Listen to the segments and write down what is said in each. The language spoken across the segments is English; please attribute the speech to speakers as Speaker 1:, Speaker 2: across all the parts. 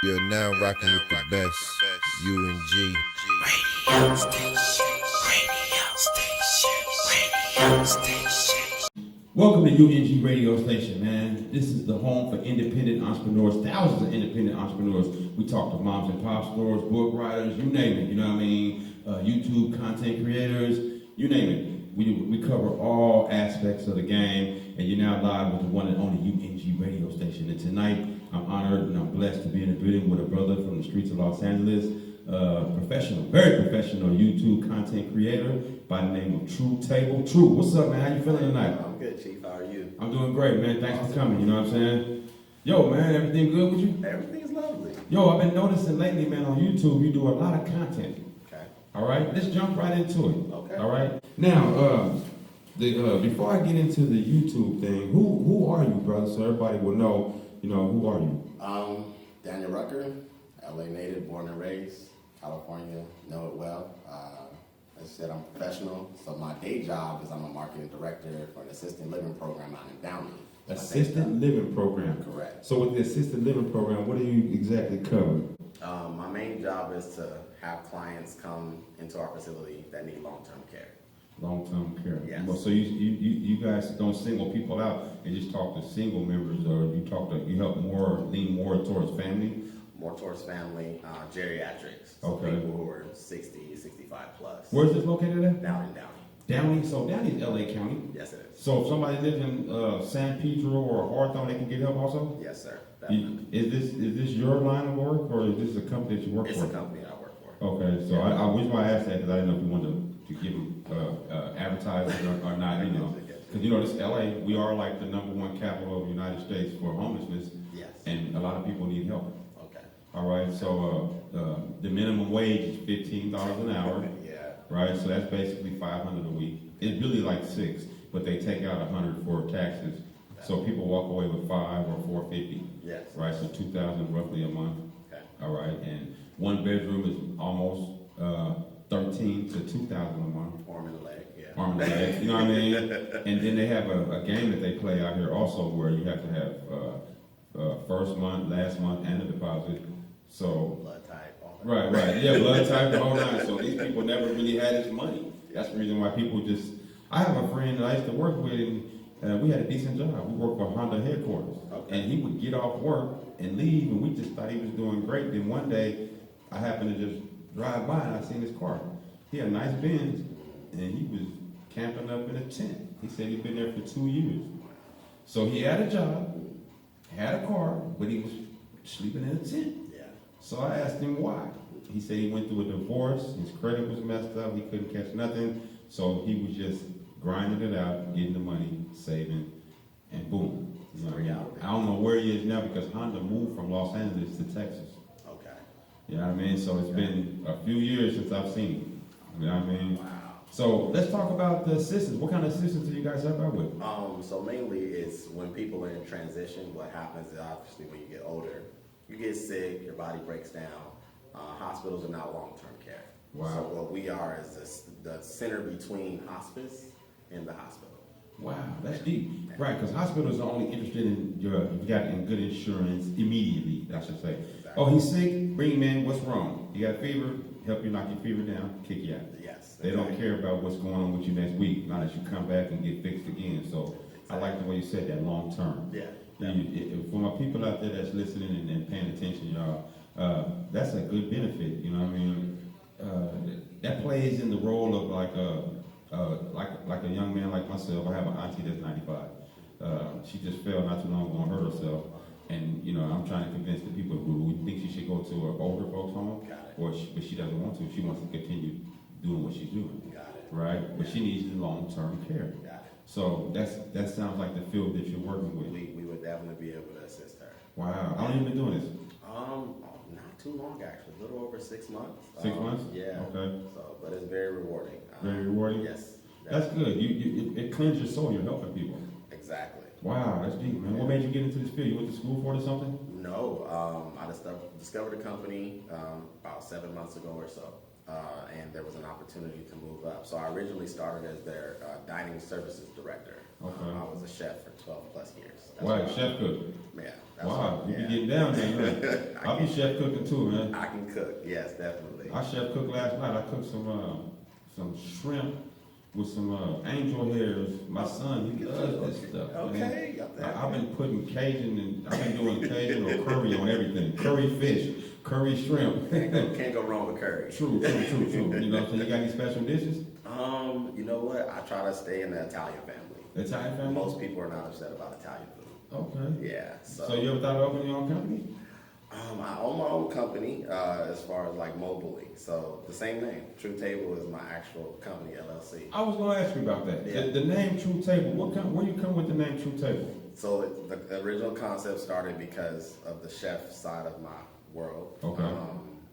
Speaker 1: You're now rocking with the best, UNG radio station, radio station.
Speaker 2: Welcome to UNG Radio Station, man. This is the home for independent entrepreneurs, thousands of independent entrepreneurs. We talk to moms and pop stores, book writers, you name it, you know what I mean? YouTube content creators, you name it. We cover all aspects of the game, and you're now live with the one and only UNG Radio Station. And tonight, I'm honored and I'm blessed to be in a building with a brother from the streets of Los Angeles, professional, very professional YouTube content creator by the name of Treu. What's up, man? How you feeling tonight?
Speaker 3: I'm good, Chief. How are you?
Speaker 2: I'm doing great, man. Thanks for coming. You know what I'm saying? Yo, man, everything good with you?
Speaker 3: Everything's lovely.
Speaker 2: Yo, I've been noticing lately, man, on YouTube, you do a lot of content.
Speaker 3: Okay.
Speaker 2: All right, let's jump right into it.
Speaker 3: Okay.
Speaker 2: All right. Now, before I get into the YouTube thing, who are you, brother? So everybody will know, who are you?
Speaker 3: Daniel Rucker, LA native, born and raised, California, know it well. As I said, I'm a professional, so my day job is I'm a marketing director for an assisted living program out in Downey.
Speaker 2: Assisted living program.
Speaker 3: Correct.
Speaker 2: So with the assisted living program, what do you exactly cover?
Speaker 3: My main job is to have clients come into our facility that need long-term care.
Speaker 2: Long-term care.
Speaker 3: Yes.
Speaker 2: Well, so you guys don't single people out and just talk to single members, or you help lean more towards family?
Speaker 3: More towards family, geriatrics. So
Speaker 2: Okay.
Speaker 3: people who are 60, 65 plus.
Speaker 2: Where's this located at?
Speaker 3: Down in Downey.
Speaker 2: Downey. So Downey's LA County.
Speaker 3: Yes, it is.
Speaker 2: So if somebody lives in San Pedro or Hawthorne, they can get help also?
Speaker 3: Yes, sir. Definitely.
Speaker 2: Is this your line of work, or is this a company that you work for?
Speaker 3: It's a company I work for.
Speaker 2: Okay, so I wish I asked that because I didn't know if you wanted to give them advertising or not, Because, this LA, we are like the #1 capital of the United States for homelessness,
Speaker 3: Yes.
Speaker 2: and a lot of people need help.
Speaker 3: Okay.
Speaker 2: All right, so the minimum wage is $15 an hour,
Speaker 3: Yeah.
Speaker 2: right? So that's basically $500 a week. It's really like $6, but they take out $100 for taxes. So people walk away with $5 or $450.
Speaker 3: Yes.
Speaker 2: Right, so $2,000 roughly a month.
Speaker 3: Okay.
Speaker 2: All right, and one bedroom is almost $13,000 to $2,000 a month.
Speaker 3: Arm and a leg. Yeah.
Speaker 2: Arm and leg, you know what I mean? And then they have a game that they play out here also where you have to have first month, last month, and a deposit. So
Speaker 3: Blood type. All that.
Speaker 2: right, yeah, blood type, the whole nine. So these people never really had this money. That's the reason why people just. I have a friend that I used to work with, and we had a decent job. We worked for Honda headquarters,
Speaker 3: Okay.
Speaker 2: and he would get off work and leave, and we just thought he was doing great. Then one day, I happened to just drive by and I seen his car. He had a nice Benz, and he was camping up in a tent. He said he'd been there for 2 years. So he had a job, had a car, but he was sleeping in a tent.
Speaker 3: Yeah.
Speaker 2: So I asked him why. He said he went through a divorce, his credit was messed up, he couldn't catch nothing, so he was just grinding it out, getting the money, saving, and boom. You know what I mean? I don't know where he is now because Honda moved from Los Angeles to Texas.
Speaker 3: Okay.
Speaker 2: You know what I mean? So it's been a few years since I've seen him. You know what I mean?
Speaker 3: Wow.
Speaker 2: So let's talk about the assistance. What kind of assistance do you guys help out with?
Speaker 3: So mainly it's when people are in transition, what happens is obviously when you get older, you get sick, your body breaks down. Hospitals are not long-term care.
Speaker 2: Wow.
Speaker 3: So what we are is the center between hospice and the hospital.
Speaker 2: Wow, that's deep. Right, because hospitals are only interested in if you got good insurance immediately, I should say.
Speaker 3: Exactly.
Speaker 2: Oh, he's sick, bring him in, what's wrong? You got fever, help you knock your fever down, kick you out.
Speaker 3: Yes.
Speaker 2: They don't care about what's going on with you next week, not as you come back and get fixed again. So I like the way you said that, long term.
Speaker 3: Yeah.
Speaker 2: For my people out there that's listening and paying attention, y'all, that's a good benefit, you know what I mean? That plays in the role of like a young man like myself. I have an auntie that's 95. She just fell not too long ago and hurt herself. And, I'm trying to convince the people who think she should go to an older folks home, but she doesn't want to. She wants to continue doing what she's doing.
Speaker 3: Got it.
Speaker 2: Right? But she needs the long-term care.
Speaker 3: Got it.
Speaker 2: So that sounds like the field that you're working with.
Speaker 3: We would definitely be able to assist her.
Speaker 2: Wow. How long have you been doing this?
Speaker 3: Not too long actually, a little over 6 months.
Speaker 2: 6 months?
Speaker 3: Yeah.
Speaker 2: Okay.
Speaker 3: So, but it's very rewarding.
Speaker 2: Very rewarding?
Speaker 3: Yes.
Speaker 2: That's good. It cleanses your soul. You're helping people.
Speaker 3: Exactly.
Speaker 2: Wow, that's deep, man. What made you get into this field? You went to school for it or something?
Speaker 3: No, I discovered a company about 7 months ago or so, and there was an opportunity to move up. So I originally started as their dining services director
Speaker 2: Okay.
Speaker 3: I was a chef for 12 plus years.
Speaker 2: Wow, chef cook.
Speaker 3: Yeah.
Speaker 2: Wow, you
Speaker 3: yeah.
Speaker 2: be getting down there, huh? I'll be chef cooking too, man.
Speaker 3: I can cook, yes, definitely.
Speaker 2: I chef cooked last night. I cooked some shrimp with some angel hairs. My son, he loves this stuff.
Speaker 3: Okay,
Speaker 2: Man. I've been putting Cajun and I've been doing Cajun or curry on everything. Curry fish, curry shrimp.
Speaker 3: Can't go wrong with curry.
Speaker 2: True. You know, so you got any special dishes?
Speaker 3: You know what? I try to stay in the Italian family.
Speaker 2: Italian family?
Speaker 3: Most people are not upset about Italian food.
Speaker 2: Okay.
Speaker 3: Yeah.
Speaker 2: So you ever thought of opening your own company?
Speaker 3: I own my own company as far as like mobiling. So the same name, Treu Table, is my actual company, LLC.
Speaker 2: I was going to ask you about that.
Speaker 3: Yeah.
Speaker 2: The name Treu Table. Where you come with the name Treu Table?
Speaker 3: So the original concept started because of the chef side of my world.
Speaker 2: Okay.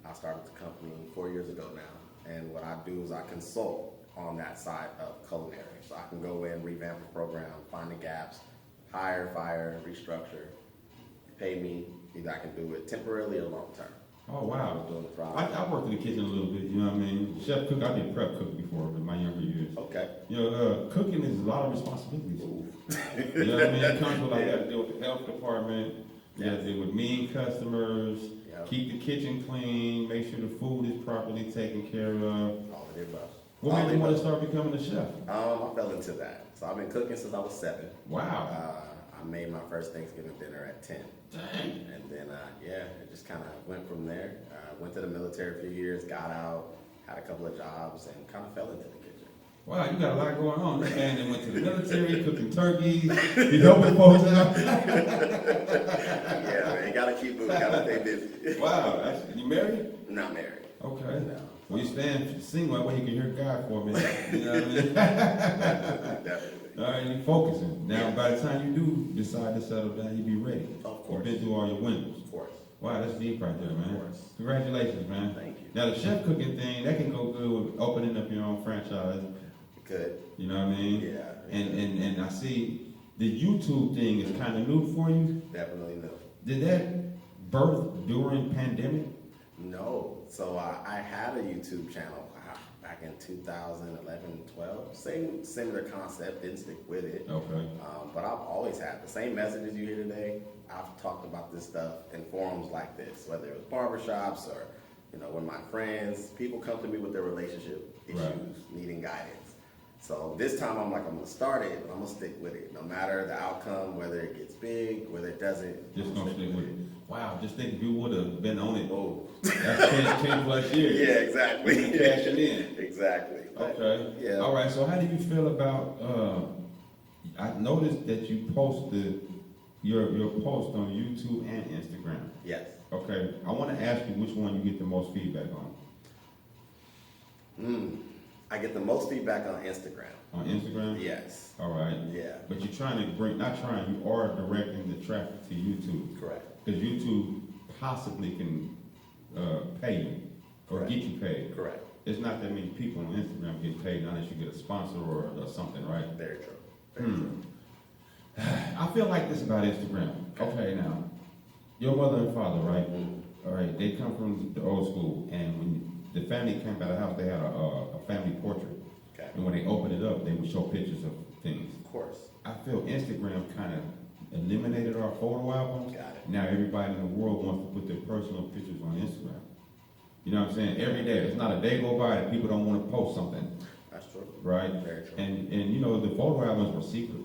Speaker 3: I started the company 4 years ago now, and what I do is I consult on that side of culinary. So I can go in, revamp the program, find the gaps, hire, fire, restructure, pay me. Either I can do it temporarily or long term.
Speaker 2: Oh, wow.
Speaker 3: Doing the
Speaker 2: I worked in the kitchen a little bit, you know what I mean? Chef cook, I did prep cook before in my younger years.
Speaker 3: Okay.
Speaker 2: You know, cooking is a lot of responsibilities. You know what I mean? It comes with, like, you got to deal with the health department, you got to deal with mean customers, keep the kitchen clean, make sure the food is properly taken care of.
Speaker 3: All of the above.
Speaker 2: What made you want to start becoming a chef?
Speaker 3: I fell into that. So I've been cooking since I was 7.
Speaker 2: Wow.
Speaker 3: I made my first Thanksgiving dinner at 10.
Speaker 2: Dang.
Speaker 3: And then, it just kind of went from there. Went to the military for a few years, got out, had a couple of jobs, and kind of fell into the kitchen.
Speaker 2: Wow, you got a lot going on. This man that went to the military, cooking turkeys, you helping folks out.
Speaker 3: Yeah, man, you gotta keep moving, gotta stay busy.
Speaker 2: Wow, you married?
Speaker 3: Not married.
Speaker 2: Okay.
Speaker 3: No.
Speaker 2: Well, you stand single, that way you can hear God for a minute. You know what I mean?
Speaker 3: Definitely.
Speaker 2: All right, you focusing. Now, by the time you do decide to settle down, you be ready.
Speaker 3: Of course.
Speaker 2: You've been through all your windows.
Speaker 3: Of course.
Speaker 2: Wow, that's deep right there, man.
Speaker 3: Of course.
Speaker 2: Congratulations, man.
Speaker 3: Thank you.
Speaker 2: Now, the chef cooking thing, that can go good with opening up your own franchise.
Speaker 3: Good.
Speaker 2: You know what I mean?
Speaker 3: Yeah.
Speaker 2: And I see the YouTube thing is kind of new for you.
Speaker 3: Definitely no.
Speaker 2: Did that birth during pandemic?
Speaker 3: No. So I had a YouTube channel back in 2011, 12. Similar concept, didn't stick with it.
Speaker 2: Okay.
Speaker 3: But I've always had the same messages you hear today. I've talked about this stuff in forums like this, whether it was barbershops or, when my friends, people come to me with their relationship issues, needing guidance. So this time I'm going to start it, but I'm going to stick with it. No matter the outcome, whether it gets big, whether it doesn't.
Speaker 2: Just going to stick with it. Wow, just think if you would have been on it.
Speaker 3: Oh.
Speaker 2: That's 10 plus years.
Speaker 3: Yeah, exactly.
Speaker 2: Cash it in.
Speaker 3: Exactly.
Speaker 2: Okay.
Speaker 3: Yeah.
Speaker 2: All right, so how do you feel about, I noticed that you posted your post on YouTube and Instagram.
Speaker 3: Yes.
Speaker 2: Okay, I want to ask you which one you get the most feedback on.
Speaker 3: I get the most feedback on Instagram.
Speaker 2: On Instagram?
Speaker 3: Yes.
Speaker 2: All right.
Speaker 3: Yeah.
Speaker 2: But you're trying to you are directing the traffic to YouTube.
Speaker 3: Correct.
Speaker 2: Because YouTube possibly can pay you or
Speaker 3: Correct.
Speaker 2: get you paid.
Speaker 3: Correct.
Speaker 2: It's not that many people on Instagram get paid unless you get a sponsor or something, right?
Speaker 3: Very true. Very true.
Speaker 2: I feel like this about Instagram. Okay, now, your mother and father, right? All right, they come from the old school, and when the family came out of the house, they had a family portrait.
Speaker 3: Okay.
Speaker 2: And when they opened it up, they would show pictures of things.
Speaker 3: Of course.
Speaker 2: I feel Instagram kind of eliminated our photo albums.
Speaker 3: Got it.
Speaker 2: Now everybody in the world wants to put their personal pictures on Instagram. You know what I'm saying? Every day. It's not a day go by that people don't want to post something.
Speaker 3: That's true.
Speaker 2: Right?
Speaker 3: Very true.
Speaker 2: And the photo albums were secret.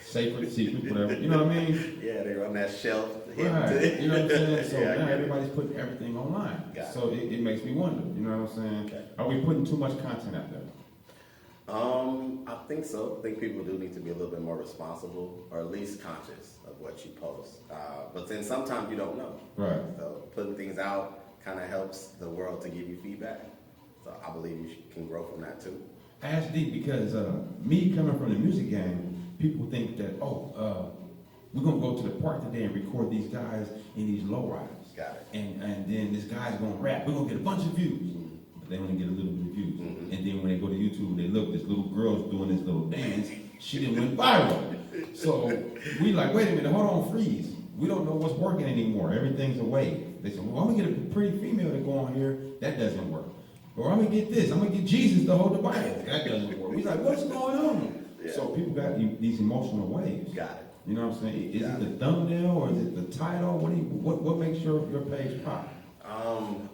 Speaker 2: Sacred, secret, whatever. You know what I mean?
Speaker 3: Yeah, they were on that shelf.
Speaker 2: Right. You know what I'm saying? So
Speaker 3: Yeah, I
Speaker 2: now
Speaker 3: get it.
Speaker 2: everybody's putting everything online.
Speaker 3: Got it.
Speaker 2: So it makes me wonder. You know what I'm saying?
Speaker 3: Okay.
Speaker 2: Are we putting too much content out there?
Speaker 3: I think so. I think people do need to be a little bit more responsible, or at least conscious of what you post. But then sometimes you don't know.
Speaker 2: Right.
Speaker 3: So putting things out kind of helps the world to give you feedback. So I believe you can grow from that too.
Speaker 2: Ask deep because me coming from the music game, people think that, we're going to go to the park today and record these guys in these lowriders.
Speaker 3: Got it.
Speaker 2: And then this guy's going to rap. We're going to get a bunch of views. But they only get a little bit of views.
Speaker 3: Mm-hmm.
Speaker 2: And then when they go to YouTube, they look, this little girl's doing this little dance. She didn't went viral. So we like, wait a minute, hold on, freeze. We don't know what's working anymore. Everything's a wave. They said, well, I'm going to get a pretty female to go on here. That doesn't work. Or I'm going to get this. I'm going to get Jesus to hold the Bible. That doesn't work. We like, what's going on?
Speaker 3: Yeah.
Speaker 2: So people got these emotional waves.
Speaker 3: Got it.
Speaker 2: You know what I'm saying? Is it the thumbnail or is it the title? What makes your page pop?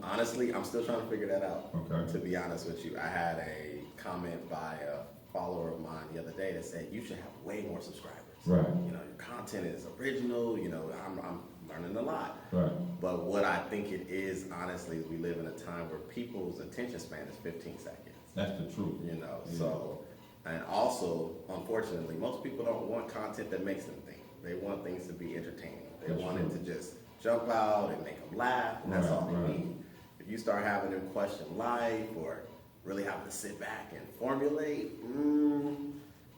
Speaker 3: Honestly, I'm still trying to figure that out.
Speaker 2: Okay.
Speaker 3: To be honest with you, I had a comment by a follower of mine the other day that said you should have way more subscribers.
Speaker 2: Right.
Speaker 3: You know, your content is original. You know, I'm learning a lot.
Speaker 2: Right.
Speaker 3: But what I think it is, honestly, is we live in a time where people's attention span is 15 seconds.
Speaker 2: That's the truth.
Speaker 3: You know, so, and also, unfortunately, most people don't want content that makes them think. They want things to be entertaining. They want it to just jump out and make them laugh, and that's all they need. If you start having them question life or really having to sit back and formulate,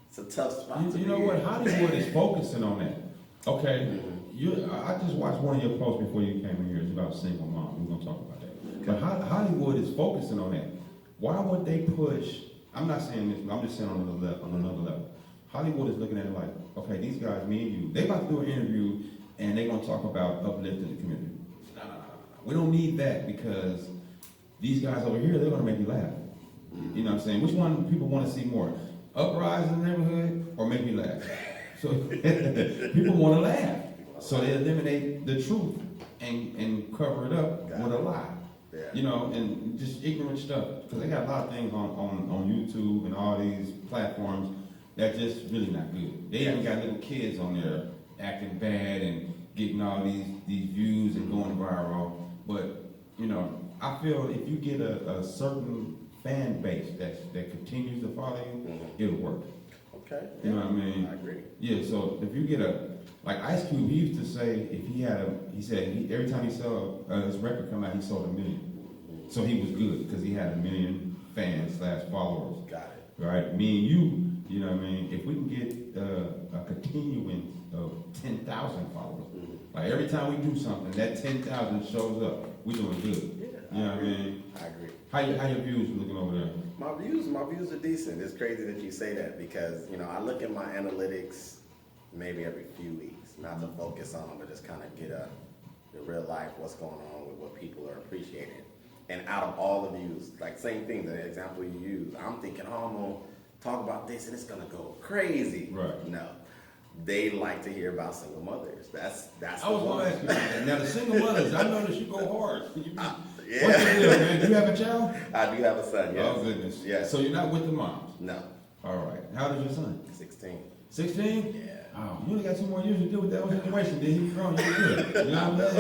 Speaker 3: it's a tough spot to
Speaker 2: You know
Speaker 3: be
Speaker 2: what?
Speaker 3: in.
Speaker 2: Hollywood is focusing on that. Okay, I just watched one of your posts before you came in here. It's about single mom. We're gonna talk about that. But Hollywood is focusing on that. Why would they push? I'm not saying this, but I'm just saying on another level. Hollywood is looking at it like, okay, these guys, me and you, they about to do an interview and they're gonna talk about uplifting the community. No. We don't need that because these guys over here, they're gonna make you laugh. You know what I'm saying? Which one do people want to see more? Uprise in the neighborhood or make me laugh? So people want to laugh. So they eliminate the truth and cover it up with a lie.
Speaker 3: Yeah.
Speaker 2: You know, and just ignorant stuff. Because they got a lot of things on YouTube and all these platforms that just really not good. They even got little kids on there acting bad and getting all these views and going viral. But, you know, I feel if you get a certain fan base that continues to follow you, it'll work.
Speaker 3: Okay.
Speaker 2: You know what I mean?
Speaker 3: I agree.
Speaker 2: Yeah, so if you get like Ice Cube, he used to say if he said every time he saw his record come out, he sold 1 million. So he was good because he had 1 million fans / followers.
Speaker 3: Got it.
Speaker 2: Right? Me and you know what I mean? If we can get a continuance of 10,000 followers, like every time we do something, that 10,000 shows up, we doing good.
Speaker 3: Yeah,
Speaker 2: You know what I mean?
Speaker 3: I agree.
Speaker 2: How your views looking over there?
Speaker 3: My views are decent. It's crazy that you say that because, you know, I look at my analytics maybe every few weeks, not to focus on them, but just kind of get the real life, what's going on with what people are appreciating. And out of all the views, like same thing, the example you use, I'm thinking, oh, I'm going to talk about this and it's going to go crazy.
Speaker 2: Right.
Speaker 3: No. They like to hear about single mothers. That's
Speaker 2: I was going to ask you about that. Now, the single mothers, I noticed you go hard.
Speaker 3: Yeah.
Speaker 2: What's the deal, man? Do you have a child?
Speaker 3: I do have a son, yes.
Speaker 2: Oh, goodness.
Speaker 3: Yeah.
Speaker 2: So you're not with the moms?
Speaker 3: No.
Speaker 2: All right. How old is your son?
Speaker 3: 16.
Speaker 2: 16?
Speaker 3: Yeah.
Speaker 2: Oh, you only got 2 more years to deal with that whole situation. Then he's grown. You're good. You know what I'm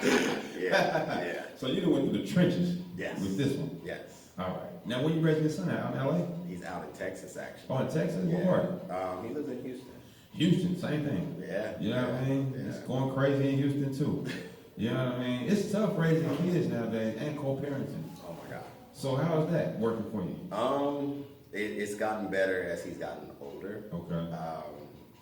Speaker 2: saying?
Speaker 3: Yeah.
Speaker 2: So you done went through the trenches
Speaker 3: Yes.
Speaker 2: with this one?
Speaker 3: Yes.
Speaker 2: All right. Now, where you raising your son at? Out in L.A.?
Speaker 3: He's out in Texas, actually.
Speaker 2: Oh, in Texas?
Speaker 3: Yeah.
Speaker 2: What part?
Speaker 3: He lives in Houston.
Speaker 2: Houston, same thing.
Speaker 3: Yeah.
Speaker 2: You know what I mean?
Speaker 3: Yeah.
Speaker 2: It's going crazy in Houston, too. You know what I mean? It's tough raising kids nowadays and co-parenting.
Speaker 3: Oh my God.
Speaker 2: So how is that working for you?
Speaker 3: It's gotten better as he's gotten older.
Speaker 2: Okay.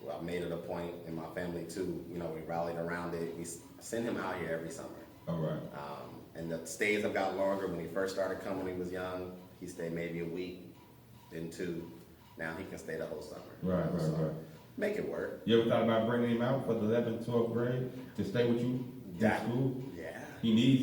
Speaker 3: Well, I made it a point in my family too. You know, we rallied around it. We send him out here every summer.
Speaker 2: All right.
Speaker 3: And the stays have gotten longer. When he first started coming, when he was young, he stayed maybe a week, then 2. Now he can stay the whole summer.
Speaker 2: Right.
Speaker 3: Make it work.
Speaker 2: You ever thought about bringing him out for the 11th, 12th grade to stay with you in school?
Speaker 3: Yeah.
Speaker 2: He needs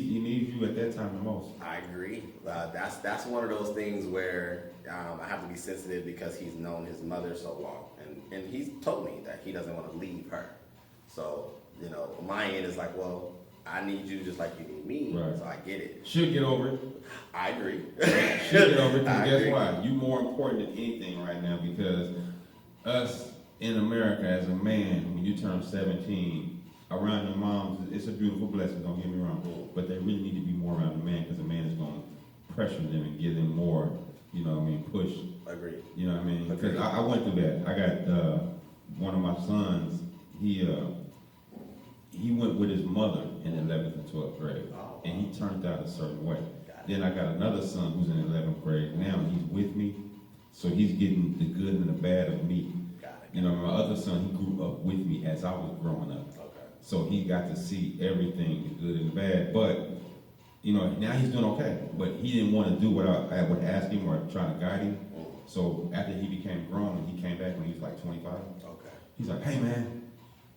Speaker 2: you at that time the most.
Speaker 3: I agree. That's one of those things where I have to be sensitive because he's known his mother so long, and he's told me that he doesn't want to leave her. So, you know, my end is like, well, I need you just like you need me.
Speaker 2: Right.
Speaker 3: So I get it.
Speaker 2: Should get over it.
Speaker 3: I agree.
Speaker 2: Should get over it. Because
Speaker 3: I
Speaker 2: guess
Speaker 3: agree.
Speaker 2: why? You more important than anything right now because us in America as a man, when you turn 17, around your moms, it's a beautiful blessing, don't get me wrong. But they really need to be more around the man because the man is going to pressure them and give them more, you know what I mean, push.
Speaker 3: Agree.
Speaker 2: You know what I mean?
Speaker 3: Agreed.
Speaker 2: Because I went through that. I got one of my sons, he went with his mother in 11th and 12th grade.
Speaker 3: Oh.
Speaker 2: And he turned out a certain way.
Speaker 3: Got it.
Speaker 2: Then I got another son who's in 11th grade. Now he's with me. So he's getting the good and the bad of me.
Speaker 3: Got it.
Speaker 2: You know, my other son, he grew up with me as I was growing up.
Speaker 3: Okay.
Speaker 2: So he got to see everything, the good and the bad. But, you know, now he's doing okay. But he didn't want to do what I would ask him or try to guide him. So after he became grown and he came back when he was like 25,
Speaker 3: Okay.
Speaker 2: he's like, hey man,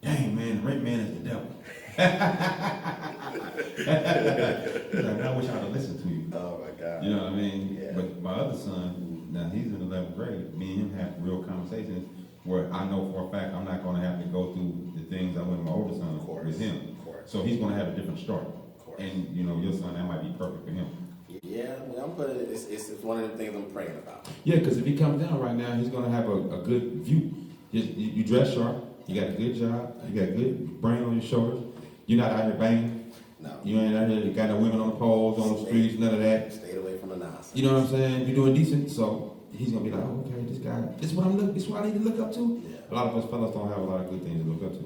Speaker 2: dang man, the rent man is the devil. He's like, I wish I'd have listened to you.
Speaker 3: Oh my God.
Speaker 2: You know what I mean?
Speaker 3: Yeah.
Speaker 2: But my other son, now he's in 11th grade. Me and him have real conversations where I know for a fact I'm not going to have to go through the things I went with my older son with him. So he's going to have a different start. And you know, your son, that might be perfect for him.
Speaker 3: Yeah, I mean, I'm putting it's one of the things I'm praying about.
Speaker 2: Yeah, because if he comes down right now, he's going to have a good view. You dress sharp. You got a good job. You got a good brain on your shoulders. You're not out here banging.
Speaker 3: No.
Speaker 2: You ain't out here. You got no women on the poles, on the streets, none of that.
Speaker 3: Stayed away from the nonsense.
Speaker 2: You know what I'm saying? You're doing decent, so he's gonna be like, oh, okay, this guy, this is what this is what I need to look up to.
Speaker 3: Yeah.
Speaker 2: A lot of us fellas don't have a lot of good things to look up to.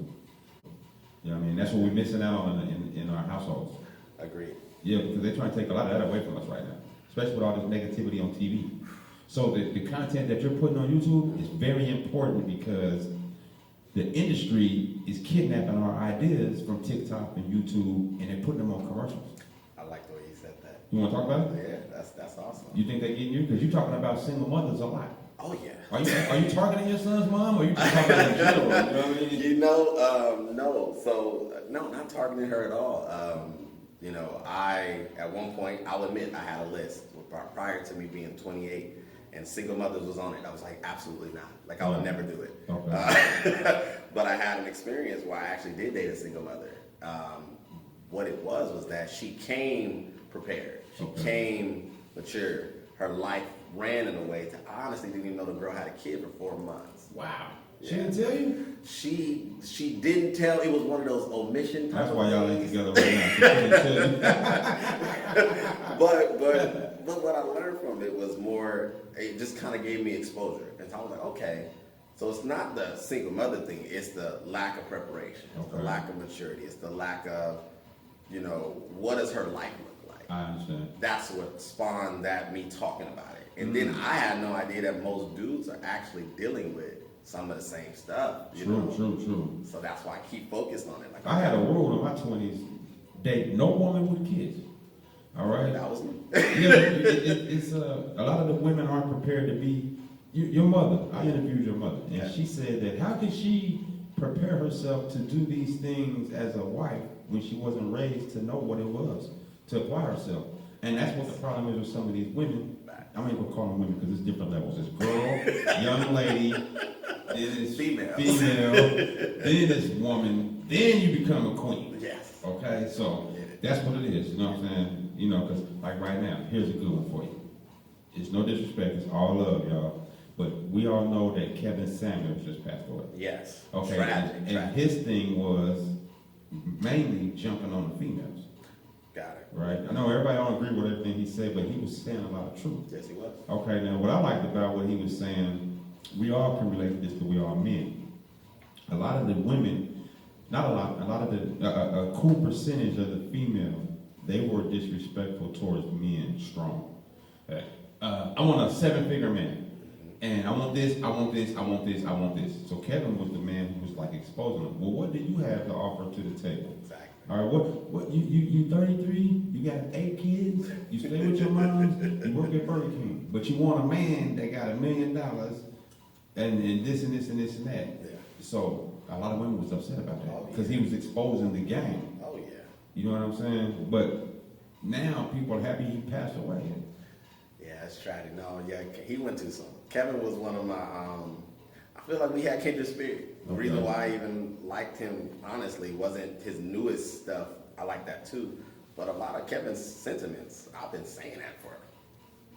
Speaker 2: You know what I mean? That's what we're missing out on in our households.
Speaker 3: Agreed.
Speaker 2: Yeah, because they're trying to take a lot of that away from us right now, especially with all this negativity on TV. So the content that you're putting on YouTube is very important because the industry is kidnapping our ideas from TikTok and YouTube, and they're putting them on commercials.
Speaker 3: I like the way you said that.
Speaker 2: You want to talk about it?
Speaker 3: Yeah, that's awesome.
Speaker 2: You think they're getting you? Because you're talking about single mothers a lot.
Speaker 3: Oh yeah.
Speaker 2: Are you targeting your son's mom, or are you just talking about in general? You know what I mean?
Speaker 3: No. So no, not targeting her at all. You know, at one point, I'll admit I had a list prior to me being 28. And single mothers was on it. I was like, absolutely not. Like, I would never do it.
Speaker 2: Okay.
Speaker 3: But I had an experience where I actually did date a single mother. What it was that she came prepared. She came mature. Her life ran in a way to I honestly didn't even know the girl had a kid for 4 months.
Speaker 2: Wow.
Speaker 3: Yeah.
Speaker 2: She didn't tell you?
Speaker 3: She didn't tell. It was one of those omission.
Speaker 2: That's why y'all ain't together right now. She didn't tell you.
Speaker 3: But what I learned from it was more, it just kind of gave me exposure. And so I was like, okay, so it's not the single mother thing, it's the lack of preparation, it's the lack of maturity, it's the lack of, you know, what does her life look like?
Speaker 2: I understand.
Speaker 3: That's what spawned me talking about it. And then I had no idea that most dudes are actually dealing with some of the same stuff.
Speaker 2: True.
Speaker 3: So that's why I keep focused on it. Like
Speaker 2: I had a rule in my 20s, date no woman with kids. All right?
Speaker 3: That was me.
Speaker 2: It's a lot of the women aren't prepared to be your mother. I interviewed your mother, and she said that how could she prepare herself to do these things as a wife when she wasn't raised to know what it was to apply herself? And that's what the problem is with some of these women. I'm not even gonna call them women because it's different levels. It's girl, young lady, then it's female, then it's woman, then you become a queen.
Speaker 3: Yes.
Speaker 2: Okay, so that's what it is. You know what I'm saying? You know, because like right now, here's a good one for you. It's no disrespect, it's all love, y'all. But we all know that Kevin Samuels just passed away.
Speaker 3: Yes.
Speaker 2: Okay.
Speaker 3: Tragic.
Speaker 2: And his thing was mainly jumping on the females.
Speaker 3: Got it.
Speaker 2: Right? I know everybody don't agree with everything he said, but he was saying a lot of truth.
Speaker 3: Yes, he was.
Speaker 2: Okay, now what I liked about what he was saying, we all can relate to this, but we all men. A lot of the women, not a lot of the, a cool percentage of the female, they were disrespectful towards men strong. I want a 7-figure man. And I want this, I want this, I want this, I want this. So Kevin was the man who was like exposing them. Well, what do you have to offer to the table?
Speaker 3: Exactly.
Speaker 2: All right, what you 33, you got 8 kids, you stay with your moms, you work at Burger King, but you want a man that got $1 million and this and this and this and that.
Speaker 3: Yeah.
Speaker 2: So a lot of women was upset about that because he was exposing the game.
Speaker 3: Oh yeah.
Speaker 2: You know what I'm saying? But now people are happy he passed away.
Speaker 3: Yeah, it's tragic. No, yeah, he went too soon. Kevin was one of my, I feel like we had kindred spirit. The reason why I even liked him, honestly, wasn't his newest stuff. I like that too. But a lot of Kevin's sentiments, I've been saying that for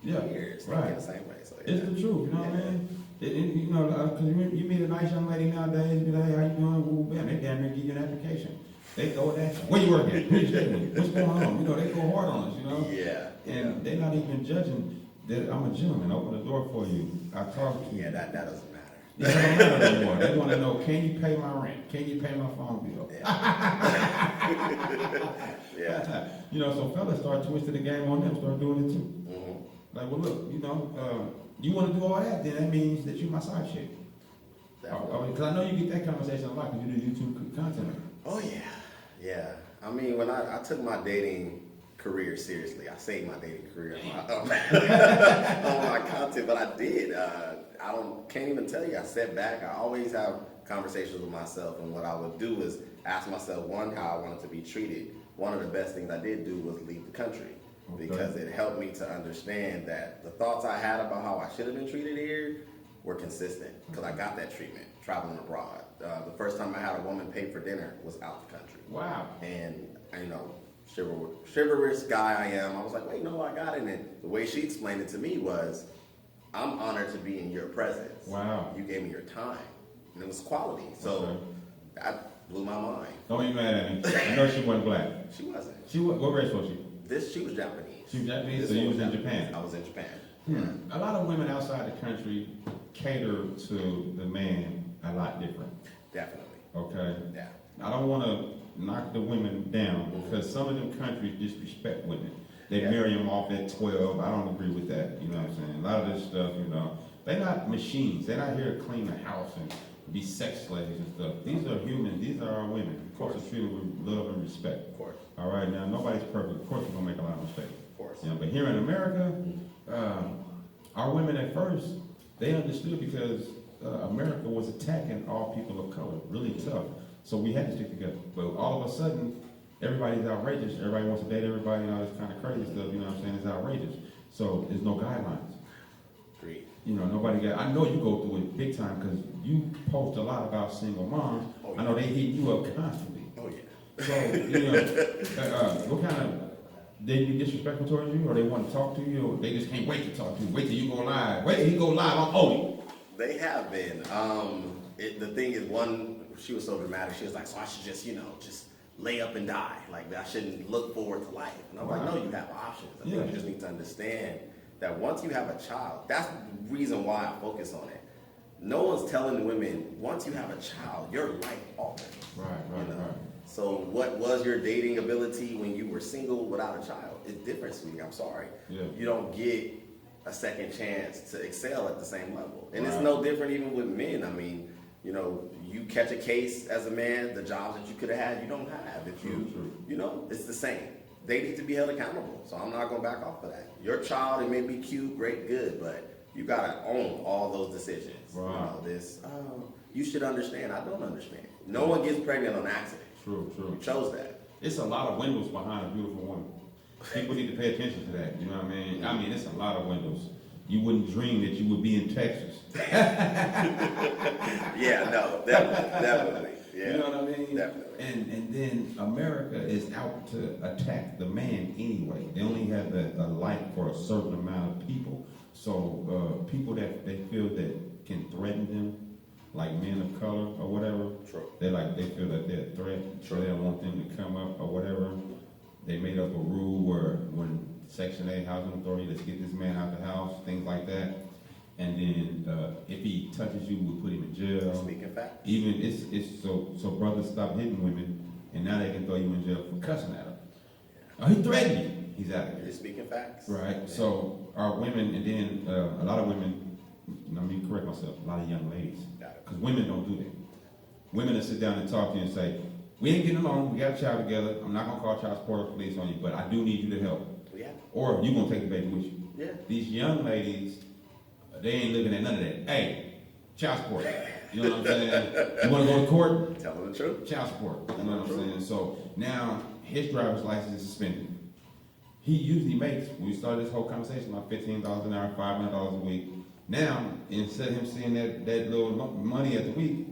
Speaker 3: years.
Speaker 2: Right.
Speaker 3: Thinking the same way. So, yeah.
Speaker 2: It's the truth, you know what I mean? You know, because you meet a nice young lady nowadays, be like, hey, how you doing? Ooh, bam, they damn near give you an application. They throw it at you. Where you working at? Who you staying with? What's going on? You know, they go hard on us, you know?
Speaker 3: Yeah.
Speaker 2: And they're not even judging that I'm a gentleman, open the door for you. I talk to you.
Speaker 3: Yeah, that doesn't matter.
Speaker 2: Yeah, that don't matter no more. They want to know, can you pay my rent? Can you pay my phone bill?
Speaker 3: Yeah.
Speaker 2: You know, so fellas start twisting the game on them, start doing it too.
Speaker 3: Mm-hmm.
Speaker 2: Like, well, look, you know, you want to do all that, then that means that you're my side chick. Because I know you get that conversation a lot because you do YouTube content.
Speaker 3: Oh, yeah. Yeah. I mean, when I took my dating career seriously, I saved my dating career on my content, but I did. Can't even tell you. I sat back. I always have conversations with myself, and what I would do is ask myself, one, how I wanted to be treated. One of the best things I did do was leave the country. because it helped me to understand that the thoughts I had about how I should have been treated here were consistent because I got that treatment traveling abroad. The first time I had a woman pay for dinner was out the country.
Speaker 2: Wow.
Speaker 3: And, chivalrous guy I am, I was like, wait, no, I got it. And the way she explained it to me was, I'm honored to be in your presence.
Speaker 2: Wow.
Speaker 3: You gave me your time. And it was quality. So that blew my mind.
Speaker 2: Don't be mad at me. I know she wasn't black.
Speaker 3: She wasn't.
Speaker 2: What race was she?
Speaker 3: She was Japanese.
Speaker 2: She was Japanese, so you was in Japan.
Speaker 3: I was in Japan.
Speaker 2: A lot of women outside the country cater to the man a lot different.
Speaker 3: Definitely.
Speaker 2: Okay?
Speaker 3: Yeah.
Speaker 2: I don't want to knock the women down because some of them countries disrespect women. They marry them off at 12. I don't agree with that. You know what I'm saying? A lot of this stuff, they're not machines. They're not here to clean the house and be sex slaves and stuff. These are humans. These are our women. Of course, they're treated with love and respect.
Speaker 3: Of course.
Speaker 2: All right, now nobody's perfect. Of course, we're gonna make a lot of mistakes.
Speaker 3: Of course.
Speaker 2: But here in America, our women at first they understood because America was attacking all people of color, really tough. So we had to stick together. But all of a sudden, everybody's outrageous. Everybody wants to date everybody. This kind of crazy stuff. You know what I'm saying? It's outrageous. So there's no guidelines.
Speaker 3: Agreed.
Speaker 2: Nobody got. I know you go through it big time because you post a lot about single moms.
Speaker 3: Oh, yeah.
Speaker 2: I know they hit you up constantly.
Speaker 3: Oh yeah.
Speaker 2: So what kind of they be disrespectful towards you, or they want to talk to you, or they just can't wait to talk to you. Wait till you go live. Wait till he go live. I'm owning.
Speaker 3: They have been. The thing is, she was so dramatic. She was like, so I should just lay up and die. Like I shouldn't look forward to life. And I'm like, no, you have options. I think you just need to understand that once you have a child, that's the reason why I focus on it. No one's telling women, once you have a child, your life alters.
Speaker 2: Right.
Speaker 3: So what was your dating ability when you were single without a child? It's different, sweetie. I'm sorry.
Speaker 2: Yeah.
Speaker 3: You don't get a second chance to excel at the same level. And it's no different even with men. I mean, you catch a case as a man, the jobs that you could have had, you don't have. If it's the same. They need to be held accountable. So I'm not going to back off of that. Your child, it may be cute, great, good, but you got to own all those decisions.
Speaker 2: Wow.
Speaker 3: You should understand. I don't understand. No one gets pregnant on accident.
Speaker 2: True.
Speaker 3: You chose that.
Speaker 2: It's a lot of windows behind a beautiful woman. People need to pay attention to that. You know what I mean? I mean, it's a lot of windows. You wouldn't dream that you would be in Texas.
Speaker 3: Yeah, no, definitely. Yeah,
Speaker 2: you know what I mean?
Speaker 3: Definitely.
Speaker 2: And then America is out to attack the man anyway. They only have a light for a certain amount of people. So people that they feel that can threaten them, like men of color or whatever, they feel that they're a threat. So they don't want them to come up or whatever. They made up a rule where when Section 8 Housing Authority, let's get this man out the house, things like that. And then if he touches you, we'll put him in jail.
Speaker 3: Speaking facts.
Speaker 2: Even it's so brothers stop hitting women, and now they can throw you in jail for cussing at them. Oh, he threatened you. He's out of here.
Speaker 3: You're speaking facts.
Speaker 2: Right. Yeah. So our women, and then a lot of women. Let me correct myself. A lot of young ladies, because women don't do that. Women that sit down and talk to you and say, "We ain't getting along. We got a child together. I'm not gonna call child support or police on you, but I do need you to help."
Speaker 3: Yeah.
Speaker 2: Or you gonna take the baby with you.
Speaker 3: Yeah.
Speaker 2: These young ladies, they ain't looking at none of that. Hey, child support. You know what I'm saying? You want to go to court?
Speaker 3: Tell them the truth.
Speaker 2: Child support. You know what I'm saying? So now his driver's license is suspended. He usually makes, when we started this whole conversation, about $15 an hour, $500 a week. Now, instead of him seeing that little money at the week,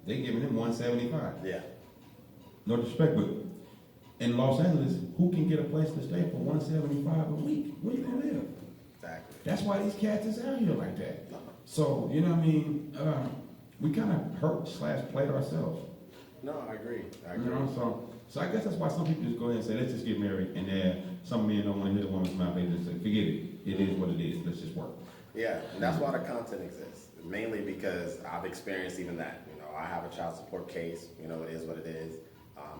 Speaker 2: they're giving him $175.
Speaker 3: Yeah.
Speaker 2: No disrespect, but in Los Angeles, who can get a place to stay for $175 a week? Where you gonna live?
Speaker 3: Exactly.
Speaker 2: That's why these cats is out here like that. So, you know what I mean? We kind of hurt/played ourselves.
Speaker 3: No, I agree.
Speaker 2: You know, so I guess that's why some people just go ahead and say, let's just get married. And then some men don't want to hear the woman's mouth. They just say, forget it. It is what it is. Let's just work.
Speaker 3: Yeah, and that's why the content exists. Mainly because I've experienced even that. I have a child support case. It is what it is.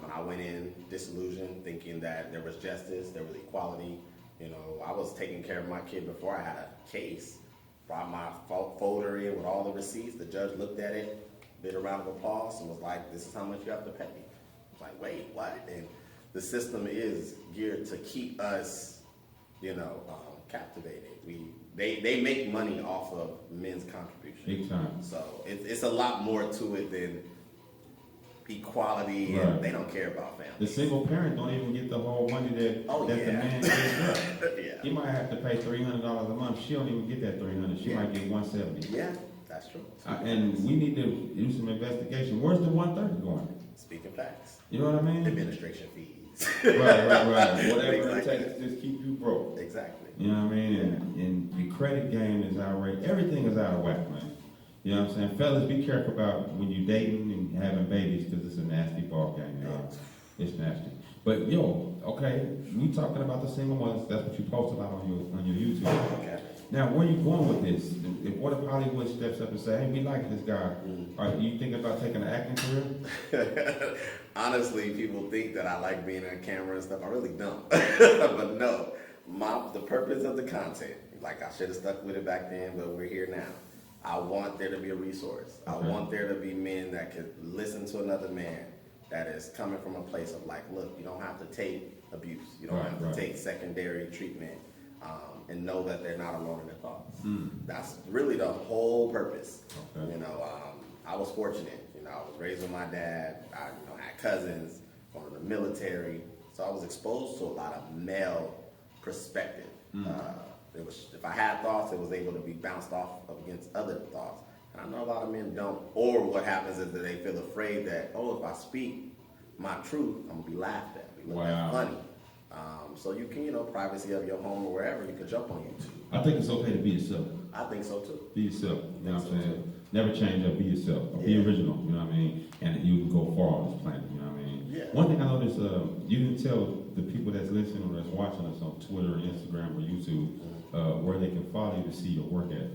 Speaker 3: And I went in disillusioned, thinking that there was justice, there was equality. I was taking care of my kid before I had a case. Brought my folder in with all the receipts. The judge looked at it, did a round of applause, and was like, "This is how much you have to pay." I was like, "Wait, what?" And the system is geared to keep us, captivated. They make money off of men's contribution.
Speaker 2: Big time.
Speaker 3: So it's a lot more to it than equality,
Speaker 2: Right.
Speaker 3: and they don't care about family.
Speaker 2: The single parent don't even get the whole money that the man gives up.
Speaker 3: Yeah.
Speaker 2: He might have to pay $300 a month. She don't even get that $300. She might get $170.
Speaker 3: Yeah, that's true.
Speaker 2: And we need to do some investigation. Where's the $130 going?
Speaker 3: Speaking facts.
Speaker 2: You know what I mean?
Speaker 3: Administration fees.
Speaker 2: Right. Whatever
Speaker 3: Things
Speaker 2: it
Speaker 3: like
Speaker 2: takes
Speaker 3: that.
Speaker 2: to just keep you broke.
Speaker 3: Exactly.
Speaker 2: You know what I mean? And the credit game is outrageous. Everything is out of whack, man. You know what I'm saying? Fellas, be careful about when you're dating and having babies because it's a nasty ball game, y'all. It's nasty. But yo, okay, we talking about the single mothers. That's what you post about on your YouTube.
Speaker 3: Okay.
Speaker 2: Now, where you going with this? What if Hollywood steps up and say, "Hey, we like this guy"? Are you thinking about taking an acting career?
Speaker 3: Honestly, people think that I like being on camera and stuff. I really don't. But no, the purpose of the content, like I should have stuck with it back then, but we're here now. I want there to be a resource. I want there to be men that can listen to another man that is coming from a place of like, look, you don't have to take abuse. You don't have to take secondary treatment, and know that they're not alone in their thoughts. That's really the whole purpose. Okay. You know, I was fortunate. You know, I was raised with my dad. I had cousins from the military, so I was exposed to a lot of male perspective. If I had thoughts, it was able to be bounced off against other thoughts. And I know a lot of men don't. Or what happens is that they feel afraid that, if I speak my truth, I'm gonna be laughed at, be looked at funny. So you can, privacy of your home or wherever, you can jump on YouTube.
Speaker 2: I think it's okay to be yourself.
Speaker 3: I think so too.
Speaker 2: Be yourself. You know what I'm saying? Never change up. Be yourself. Be original. You know what I mean? And you can go far on this planet. You know what I mean?
Speaker 3: Yeah.
Speaker 2: One thing I noticed, you didn't tell the people that's listening or that's watching us on Twitter, Instagram, or YouTube where they can follow you to see your work at.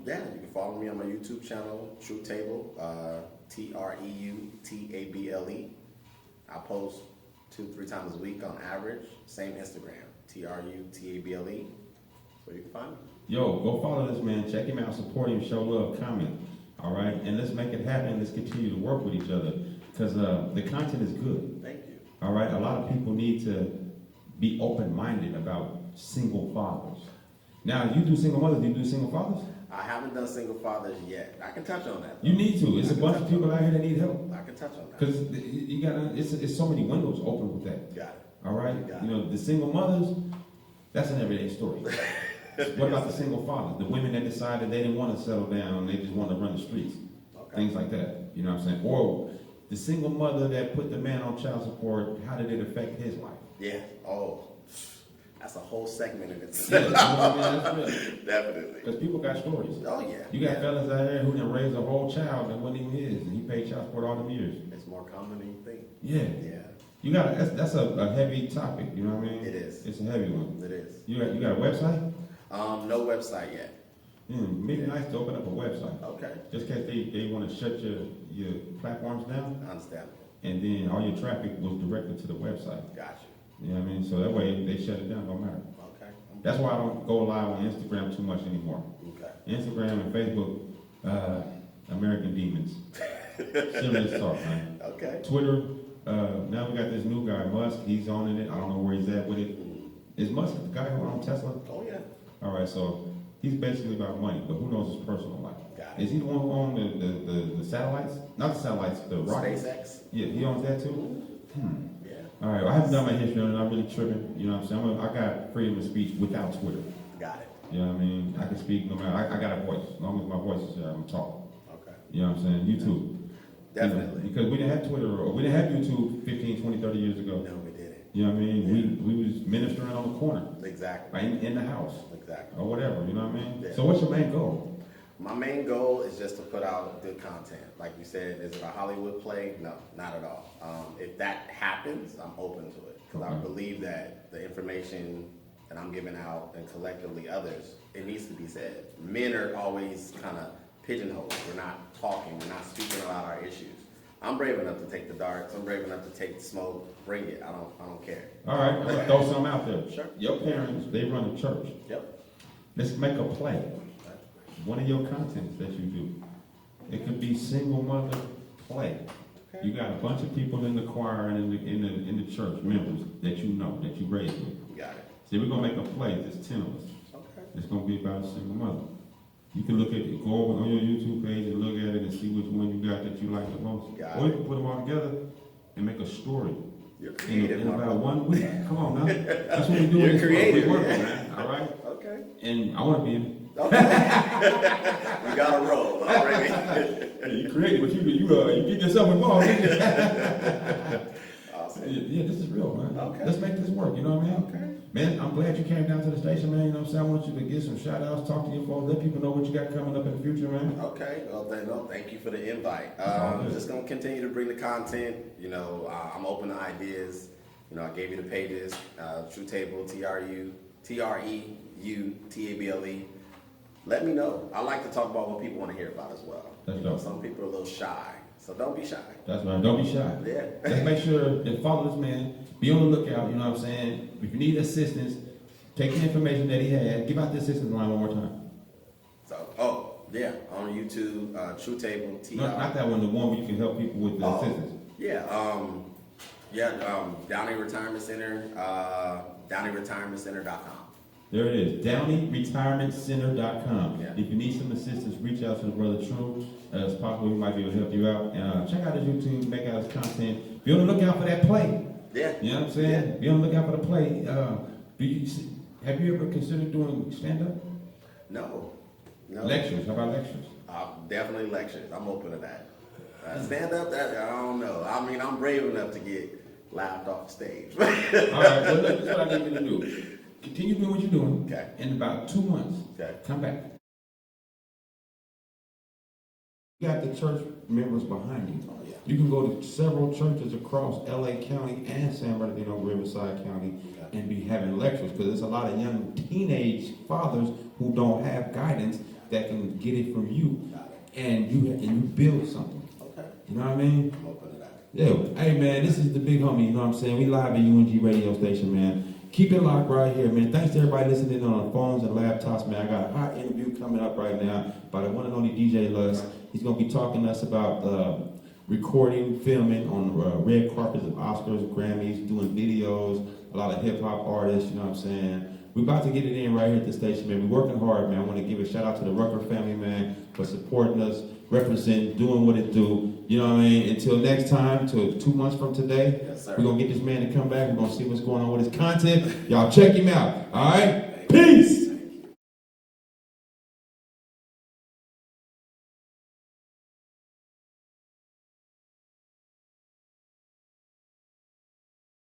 Speaker 3: Yeah, you can follow me on my YouTube channel, Treu Table, TREUTABLE. I post 2-3 times a week on average. Same Instagram, TRUTABLE. So you can find me.
Speaker 2: Yo, go follow this man. Check him out. Support him. Show love. Comment. All right, and let's make it happen. Let's continue to work with each other because the content is good.
Speaker 3: Thank you.
Speaker 2: All right, a lot of people need to be open-minded about single fathers. Now, you do single mothers. Do you do single fathers?
Speaker 3: I haven't done single fathers yet. I can touch on that.
Speaker 2: You need to. It's a bunch of people out here that need help.
Speaker 3: I can touch on that.
Speaker 2: Because you gotta. It's so many windows open with that.
Speaker 3: Got it.
Speaker 2: All right. The single mothers. That's an everyday story. What about the single fathers? The women that decided they didn't want to settle down, they just want to run the streets. Okay. Things like that. You know what I'm saying? Or the single mother that put the man on child support, how did it affect his life?
Speaker 3: Yeah. Oh, that's a whole segment in itself.
Speaker 2: Yeah, you know what I mean? That's real.
Speaker 3: Definitely.
Speaker 2: Because people got stories.
Speaker 3: Oh, yeah.
Speaker 2: You got fellas out there who done raised a whole child that wasn't even his, and he paid child support all them years.
Speaker 3: It's more common than you think.
Speaker 2: Yeah.
Speaker 3: Yeah.
Speaker 2: You got that's a heavy topic. You know what I mean?
Speaker 3: It is.
Speaker 2: It's a heavy one.
Speaker 3: It is.
Speaker 2: You got a website?
Speaker 3: No website yet.
Speaker 2: Maybe nice to open up a website.
Speaker 3: Okay.
Speaker 2: Just in case they want to shut your platforms down.
Speaker 3: Understandable.
Speaker 2: And then all your traffic was directed to the website.
Speaker 3: Gotcha.
Speaker 2: You know what I mean? So that way they shut it down, don't matter.
Speaker 3: Okay.
Speaker 2: That's why I don't go live on Instagram too much anymore.
Speaker 3: Okay.
Speaker 2: Instagram and Facebook, American demons. Serious talk, man.
Speaker 3: Okay.
Speaker 2: Twitter, now we got this new guy, Musk. He's owning it. I don't know where he's at with it. Is Musk the guy who owns Tesla?
Speaker 3: Oh, yeah.
Speaker 2: All right, so he's basically about money, but who knows his personal life?
Speaker 3: Got it.
Speaker 2: Is he the one who owns the satellites? Not the satellites, the rockets.
Speaker 3: SpaceX?
Speaker 2: Yeah, he owns that too?
Speaker 3: Yeah.
Speaker 2: All right, well, I haven't done my history on it. I'm really tripping. You know what I'm saying? I got freedom of speech without Twitter.
Speaker 3: Got it.
Speaker 2: You know what I mean? I can speak no matter. I got a voice. As long as my voice is there, I'm talking.
Speaker 3: Okay.
Speaker 2: You know what I'm saying? YouTube.
Speaker 3: Definitely.
Speaker 2: Because we didn't have Twitter, or we didn't have YouTube 15, 20, 30 years ago.
Speaker 3: No, we didn't.
Speaker 2: You know what I mean?
Speaker 3: Yeah.
Speaker 2: We was ministering on the corner.
Speaker 3: Exactly.
Speaker 2: In the house.
Speaker 3: Exactly.
Speaker 2: Or whatever, you know what I mean?
Speaker 3: Yeah.
Speaker 2: So what's your main goal?
Speaker 3: My main goal is just to put out good content. Like you said, is it a Hollywood play? No, not at all. If that happens, I'm open to it. Because I believe that the information that I'm giving out and collectively others, it needs to be said. Men are always kind of pigeonholed. We're not talking. We're not speaking about our issues. I'm brave enough to take the darts. I'm brave enough to take the smoke. Bring it. I don't care.
Speaker 2: All right, let's throw something out there.
Speaker 3: Sure.
Speaker 2: Your parents, they run a church.
Speaker 3: Yep.
Speaker 2: Let's make a play. One of your contents that you do. It could be single mother play. Okay. You got a bunch of people in the choir and in the church, members that you know, that you raised with.
Speaker 3: Got it.
Speaker 2: See, we're gonna make a play. There's 10 of us.
Speaker 3: Okay.
Speaker 2: It's gonna be about a single mother. You can look at it, go over on your YouTube page and look at it and see which one you got that you like the most.
Speaker 3: Got
Speaker 2: Or you
Speaker 3: it.
Speaker 2: can put them all together and make a story.
Speaker 3: You're creative,
Speaker 2: In
Speaker 3: my
Speaker 2: about
Speaker 3: brother.
Speaker 2: 1 week. Come on now. That's what we do.
Speaker 3: You're creative,
Speaker 2: We working,
Speaker 3: yeah.
Speaker 2: man. All right?
Speaker 3: Okay.
Speaker 2: And I want to be in it.
Speaker 3: Okay. You got to roll already.
Speaker 2: You creative, but you get yourself involved.
Speaker 3: Awesome.
Speaker 2: Yeah, this is real, man.
Speaker 3: Okay.
Speaker 2: Let's make this work, you know what I mean?
Speaker 3: Okay.
Speaker 2: Man, I'm glad you came down to the station, man. You know what I'm saying? I want you to get some shout outs, talk to your folks, let people know what you got coming up in the future, man.
Speaker 3: Okay. Well, thank you for the invite.
Speaker 2: all good.
Speaker 3: Just going to continue to bring the content. You know, I'm open to ideas. You know, I gave you the pages, True Table, TREUTABLE. Let me know. I like to talk about what people want to hear about as well.
Speaker 2: That's
Speaker 3: You know,
Speaker 2: dope.
Speaker 3: some people are a little shy, so don't be shy.
Speaker 2: That's right. Don't be shy.
Speaker 3: Yeah.
Speaker 2: Just make sure that follow this man. Be on the lookout, you know what I'm saying? If you need assistance, take the information that he had. Give out the assistance line one more time.
Speaker 3: So, on YouTube, True Table,
Speaker 2: Not that one, the one where you can help people with the assistance.
Speaker 3: Downey Retirement Center, DowneyRetirementCenter.com.
Speaker 2: There it is, DowneyRetirementCenter.com.
Speaker 3: Yeah.
Speaker 2: If you need some assistance, reach out to the brother Treu. It's possible he might be able to help you out. Check out his YouTube, check out his content. Be on the lookout for that play.
Speaker 3: Yeah.
Speaker 2: You know what I'm saying?
Speaker 3: Yeah.
Speaker 2: Be on the lookout for the play. Have you ever considered doing stand-up?
Speaker 3: No.
Speaker 2: Lectures, how about lectures?
Speaker 3: Definitely lectures. I'm open to that. Stand up, I don't know. I mean, I'm brave enough to get laughed off the stage.
Speaker 2: All right, well, look, this is what I need you to do. Continue doing what you're doing.
Speaker 3: Okay.
Speaker 2: In about 2 months,
Speaker 3: Okay.
Speaker 2: come back. You got the church members behind you.
Speaker 3: Oh, yeah.
Speaker 2: You can go to several churches across LA County and San Bernardino, Riverside County,
Speaker 3: Okay.
Speaker 2: and be having lectures, because there's a lot of young teenage fathers who don't have guidance that can get it from you,
Speaker 3: Got it.
Speaker 2: and you build something.
Speaker 3: Okay.
Speaker 2: You know what I mean?
Speaker 3: I'm open to that.
Speaker 2: Yeah, hey man, this is the big homie, you know what I'm saying? We live at UNG radio station, man. Keep it locked right here, man. Thanks to everybody listening on the phones and laptops, man. I got a hot interview coming up right now by the one and only DJ Lux. He's gonna be talking to us about recording, filming on red carpets of Oscars, Grammys, doing videos, a lot of hip hop artists, you know what I'm saying? We're about to get it in right here at the station, man. We're working hard, man. I want to give a shout out to the Rucker family, man, for supporting us, representing, doing what it do. You know what I mean? Until next time, till 2 months from today,
Speaker 3: Yes, sir.
Speaker 2: we're going to get this man to come back. We're going to see what's going on with his content. Y'all check him out. All right? Peace.